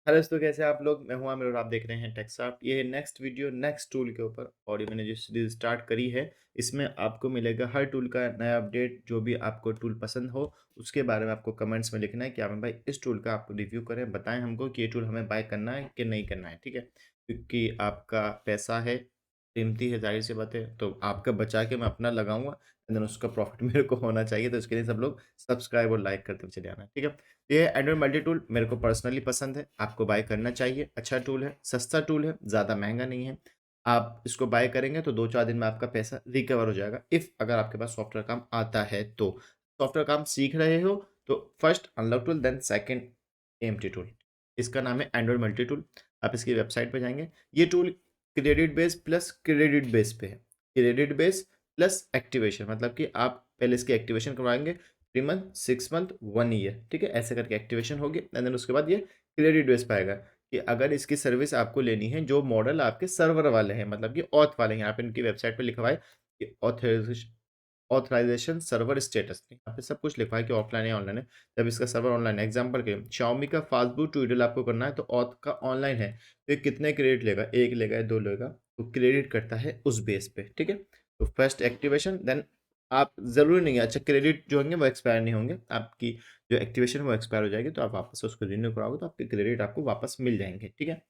Hello दोस्तों, कैसे हैं आप लोग? मैं हूं आमिर और आप देख रहे हैं टेक्सॉफ्ट। ये है नेक्स्ट वीडियो नेक्स्ट टूल के ऊपर और ये मैंने जो सीरीज स्टार्ट करी है इसमें आपको मिलेगा हर टूल का नया अपडेट। जो भी आपको टूल पसंद हो उसके बारे में आपको कमेंट्स में लिखना है कि आमिर भाई इस टूल का आप रिव्यू करें, बताएं हमको कि ये टूल हमें बाय करना है कि नहीं करना है। ठीक है, क्योंकि आपका पैसा है, कीमती है, जाहिर सी बात है, तो आपका बचा के मैं अपना लगाऊंगा एंड देन उसका प्रॉफिट मेरे को होना चाहिए। तो इसके लिए सब लोग सब्सक्राइब और लाइक करते हुए चले आना। ठीक है, ये एंड्रॉइड मल्टी टूल मेरे को पर्सनली पसंद है, आपको बाय करना चाहिए। अच्छा टूल है, सस्ता टूल है, ज़्यादा महंगा नहीं है। आप इसको बाय करेंगे तो 2-4 दिन में आपका पैसा रिकवर हो जाएगा, इफ़ अगर आपके पास सॉफ्टवेयर काम आता है तो। सॉफ्टवेयर काम सीख रहे हो तो first unlock tool, then second AMT tool. इसका नाम है एंड्रॉइड मल्टी टूल। आप इसकी वेबसाइट पे जाएंगे। ये tool credit base plus credit base पे है। क्रेडिट बेस प्लस एक्टिवेशन, मतलब कि आप पहले इसकी एक्टिवेशन करवाएंगे 3 मंथ, 6 मंथ, 1 ईयर। ठीक है, ऐसे करके एक्टिवेशन होगी एंड देन उसके बाद ये क्रेडिट बेस पाएगा कि अगर इसकी सर्विस आपको लेनी है, जो मॉडल आपके सर्वर वाले हैं, मतलब कि ऑथ वाले हैं। यहाँ पे इनकी वेबसाइट पे लिखा हुआ है कि ऑथराइजेशन सर्वर स्टेटस, यहाँ पे सब कुछ लिखा है कि ऑफलाइन है ऑनलाइन है। जब इसका सर्वर ऑनलाइन है, एग्जाम्पल के Xiaomi का फास्टबूट ट्यूटोरियल आपको करना है तो ऑथ का ऑनलाइन है तो ये कितने क्रेडिट लेगा, 1 लेगा, 2 लेगा, तो क्रेडिट करता है उस बेस पे। ठीक है, तो फर्स्ट एक्टिवेशन, देन आप ज़रूरी नहीं है, अच्छा क्रेडिट जो होंगे वो एक्सपायर नहीं होंगे, आपकी जो एक्टिवेशन वो एक्सपायर हो जाएगी तो आप वापस से उसको रिन्यू कराओगे तो आपके क्रेडिट आपको वापस मिल जाएंगे। ठीक है,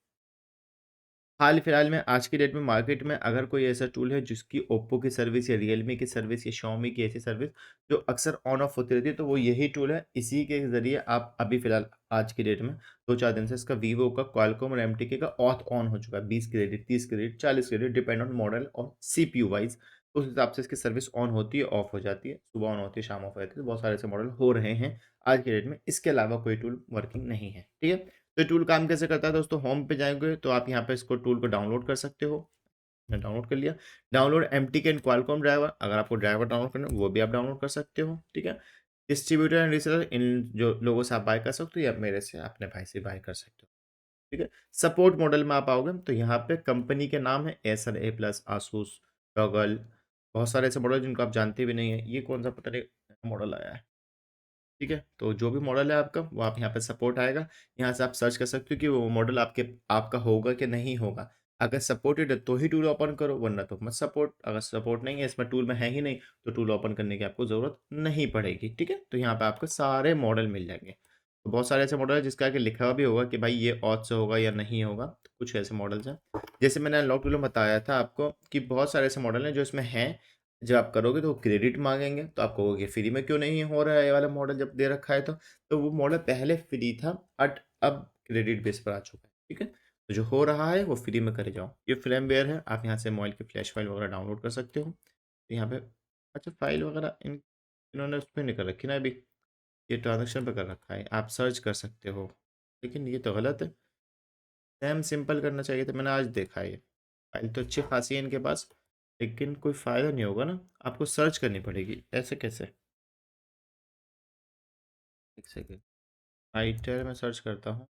हाल फिलहाल में आज की डेट में मार्केट में अगर कोई ऐसा टूल है जिसकी ओप्पो की सर्विस या रियलमी की सर्विस या Xiaomi की ऐसी सर्विस जो अक्सर ऑन ऑफ होती रहती है, तो वो यही टूल है। इसी के ज़रिए आप अभी फिलहाल आज की डेट में 2-4 दिन से इसका वीवो का, क्वालकॉम और एमटीके का ऑथ ऑन हो चुका है। 20 credit, 30 credit, 40 credit, depend on model और सीपीयू वाइज उस हिसाब से इसकी सर्विस ऑन होती है, ऑफ हो जाती है। सुबह ऑन होती है, शाम ऑफ हो जाती है। तो बहुत सारे ऐसे मॉडल हो रहे हैं आज की डेट में। इसके अलावा कोई टूल वर्किंग नहीं है। ठीक है, तो टूल काम कैसे करता है दोस्तों? होम पे जाएंगे तो आप यहाँ पे इसको टूल को डाउनलोड कर सकते हो। मैंने डाउनलोड कर लिया। डाउनलोड एमटी के क्वालकॉम ड्राइवर, अगर आपको ड्राइवर डाउनलोड करना है वो भी आप डाउनलोड कर सकते हो। ठीक है, डिस्ट्रीब्यूटर एंड रीसेलर, इन जो लोगों से आप बाय कर सकते हो या मेरे से, अपने भाई से बाय कर सकते हो। ठीक है, सपोर्ट मॉडल में आप आओगे तो यहाँ पे कंपनी के नाम है एसर, ए प्लस, आसूस, टॉगल, बहुत सारे ऐसे मॉडल जिनको आप जानते भी नहीं है। ये कौन सा पता नहीं मॉडल आया है। ठीक है, तो जो भी मॉडल है आपका वो आप यहाँ पे सपोर्ट आएगा। यहाँ से आप सर्च कर सकते हो कि वो मॉडल आपका होगा कि नहीं होगा। अगर सपोर्टेड है तो ही टूल ओपन करो, वरना तो मत सपोर्ट। अगर सपोर्ट नहीं है, इसमें टूल में है ही नहीं, तो टूल ओपन करने की आपको ज़रूरत नहीं पड़ेगी। ठीक है, तो यहाँ पे आपको सारे मॉडल मिल जाएंगे। तो बहुत सारे ऐसे मॉडल है जिसका आगे लिखा हुआ भी होगा कि भाई ये ऑथ से होगा या नहीं होगा। तो कुछ ऐसे मॉडल्स हैं, जैसे मैंने अनलॉक टूल में बताया था आपको कि बहुत सारे ऐसे मॉडल हैं जो इसमें हैं। जब आप करोगे तो वो क्रेडिट मांगेंगे तो आप कहोगे फ्री में क्यों नहीं हो रहा है ये वाला मॉडल, जब दे रखा है तो वो मॉडल पहले फ्री था बट अब क्रेडिट बेस पर आ चुका है। ठीक है, तो जो हो रहा है वो फ्री में करे जाओ। ये फ्रेमवेयर है, आप यहाँ से मोबाइल की फ्लैश फाइल वगैरह डाउनलोड कर सकते हो। तो यहाँ पे अच्छा फाइल वगैरह इन्होंने उस पर नहीं कर रखी ना अभी, ये ट्रांजेक्शन पे कर रखा है, आप सर्च कर सकते हो। लेकिन ये तो गलत है, सैम सिंपल करना चाहिए था। मैंने आज देखा है, ये फाइल तो अच्छी खासी है इनके पास, लेकिन कोई फ़ायदा नहीं होगा ना, आपको सर्च करनी पड़ेगी। ऐसे कैसे? एक सेकेंड, आईटेल में सर्च करता हूँ।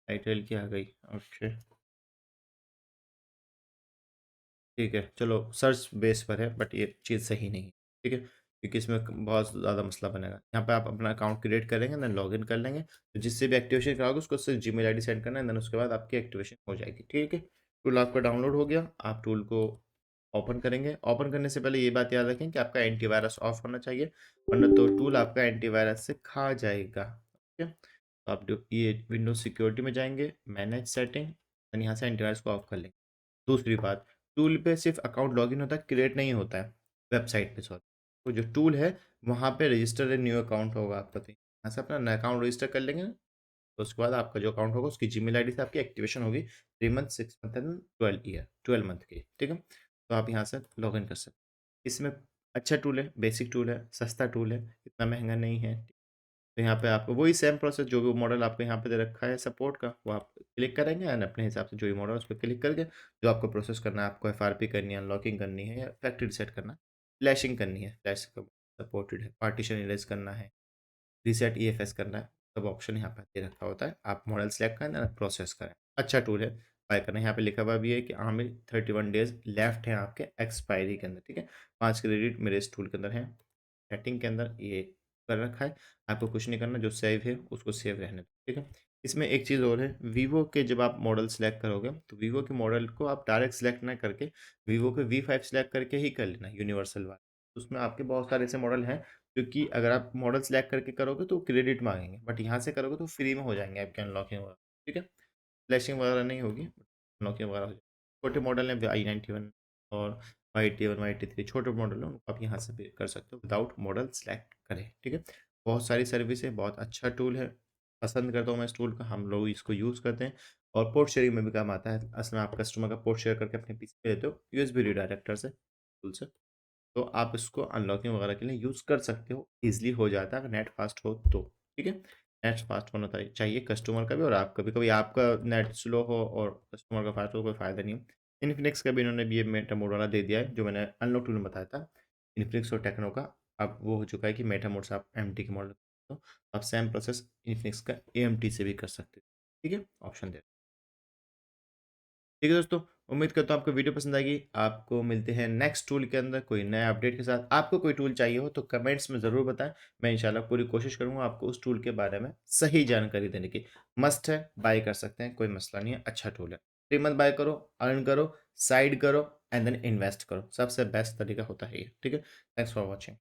आईटेल की आ गई, ओके। ठीक है, चलो सर्च बेस पर है बट ये चीज़ सही नहीं है। ठीक है, क्योंकि इसमें बहुत ज़्यादा मसला बनेगा। यहाँ पे आप अपना अकाउंट क्रिएट करेंगे, देन लॉगिन कर लेंगे, तो जिससे भी एक्टिवेशन कराओगे उसको सिर्फ जीमेल आईडी सेंड करना है, देन उसके बाद आपकी एक्टिवेशन हो जाएगी। ठीक है, टूल आपका डाउनलोड हो गया। आप टूल को ओपन करेंगे। ओपन करने से पहले ये बात याद रखें कि आपका एंटीवायरस ऑफ होना चाहिए, वरना तो टूल आपका एंटीवायरस से खा जाएगा। ठीक है, तो आप ये विंडोज सिक्योरिटी में जाएंगे, मैनेज सेटिंग, देन यहाँ से एंटीवायरस को ऑफ कर लेंगे। दूसरी बात, टूल पे सिर्फ अकाउंट लॉगिन होता है, क्रिएट नहीं होता है। वेबसाइट पे सॉरी, तो जो टूल है वहाँ पे रजिस्टर न्यू अकाउंट होगा आपका, तो यहाँ से अपना नया अकाउंट रजिस्टर कर लेंगे। तो उसके बाद आपका जो अकाउंट होगा उसकी जीमेल आईडी से आपकी एक्टिवेशन होगी 3 मंथ, 6 मंथ एंड 12 मंथ की। ठीक है, तो आप यहाँ से लॉग इन कर सकते हैं। इसमें अच्छा टूल है, बेसिक टूल है, सस्ता टूल है, इतना महंगा नहीं है। तो यहाँ पे आपको वही सेम प्रोसेस, जो भी मॉडल आपको यहाँ पे दे रखा है सपोर्ट का, वो आप क्लिक करेंगे एंड अपने हिसाब से जो भी मॉडल है उस पर क्लिक करके जो आपको प्रोसेस करना है, आपको एफआरपी करनी है, अनलॉकिंग करनी है या फैक्ट्री सेट करना है, फ्लैशिंग करनी है, फ्लैश सपोर्टेड है, पार्टीशन इरेज करना है, रीसेट ईएफएस करना है, सब ऑप्शन यहाँ पे दे रखा होता है। आप मॉडल सेलेक्ट करें एंड प्रोसेस करें। अच्छा टूल है, बाय करना। यहाँ पे लिखा हुआ भी है कि आमिर 31 डेज लेफ्ट है आपके एक्सपायरी के अंदर। ठीक है, 5 क्रेडिट मेरे इस टूल के अंदर है, सेटिंग के अंदर ये कर रखा है। आपको कुछ नहीं करना, जो सेव है उसको सेव रहने दो। ठीक है, इसमें एक चीज़ और है, वीवो के जब आप मॉडल सेलेक्ट करोगे, तो वीवो के मॉडल को आप डायरेक्ट सेलेक्ट ना करके वीवो के V5 सेलेक्ट करके ही कर लेना यूनिवर्सल वाला। उसमें आपके बहुत सारे ऐसे मॉडल हैं, क्योंकि अगर आप मॉडल सेलेक्ट करके करोगे तो क्रेडिट माँगेंगे, बट यहाँ से करोगे तो फ्री में हो जाएँगे आपके अनलॉकिंग वगैरह, ठीक है? फ्लैशिंग वगैरह नहीं होगी, अनलॉकिंग वगैरह हो जाएगी। छोटे मॉडल हैं i91 और Y81, Y83 छोटे मॉडल हैं, उनको आप यहाँ से पे कर सकते हो विदाउट मॉडल सेलेक्ट करें, ठीक है? बहुत सारी सर्विस है, बहुत अच्छा टूल है, पसंद करता हूँ मैं इस टूल को, हम लोग इसको यूज़ करते हैं और पोर्ट शेयरिंग में भी काम आता है। असल में आप कस्टमर का पोर्ट शेयर करके अपने पीसी पे देते हो यूएसबी रीडायरेक्टर से, टूल से, तो आप इसको अनलॉकिंग वगैरह के लिए यूज़ कर सकते हो, ईज़िली हो जाता है अगर नेट फ़ास्ट हो तो, ठीक है? नेट फ़ास्ट होना चाहिए कस्टमर का भी और आपका भी, कभी आपका नेट स्लो हो और कस्टमर का फ़ास्ट हो, कोई फ़ायदा नहीं है। इन्फिनिक्स का भी इन्होंने भी ये मेटा मोड वाला दे दिया है, जो मैंने अनलॉक टूल में बताया था। इन्फिनिक्स और टेक्नो का अब वो हो चुका है कि मेटा मोड से आप एमटी के मॉडल तो आप सेम प्रोसेस इन्फिनिक्स का एएमटी से भी कर सकते हो, ठीक है? ऑप्शन दे ठीक है दोस्तों, उम्मीद करता हूँ आपको वीडियो पसंद आएगी। आपको मिलते हैं नेक्स्ट टूल के अंदर कोई नया अपडेट के साथ। आपको कोई टूल चाहिए हो तो कमेंट्स में ज़रूर बताएँ। मैं इंशाल्लाह पूरी कोशिश करूँगा आपको उस टूल के बारे में सही जानकारी देने की। मस्ट है, बाय कर सकते हैं, कोई मसला नहीं है, अच्छा टूल है। फ्री मत बाय करो, अर्न करो, साइड करो एंड देन इन्वेस्ट करो। सबसे बेस्ट तरीका होता है ये, ठीक है? Thanks for watching.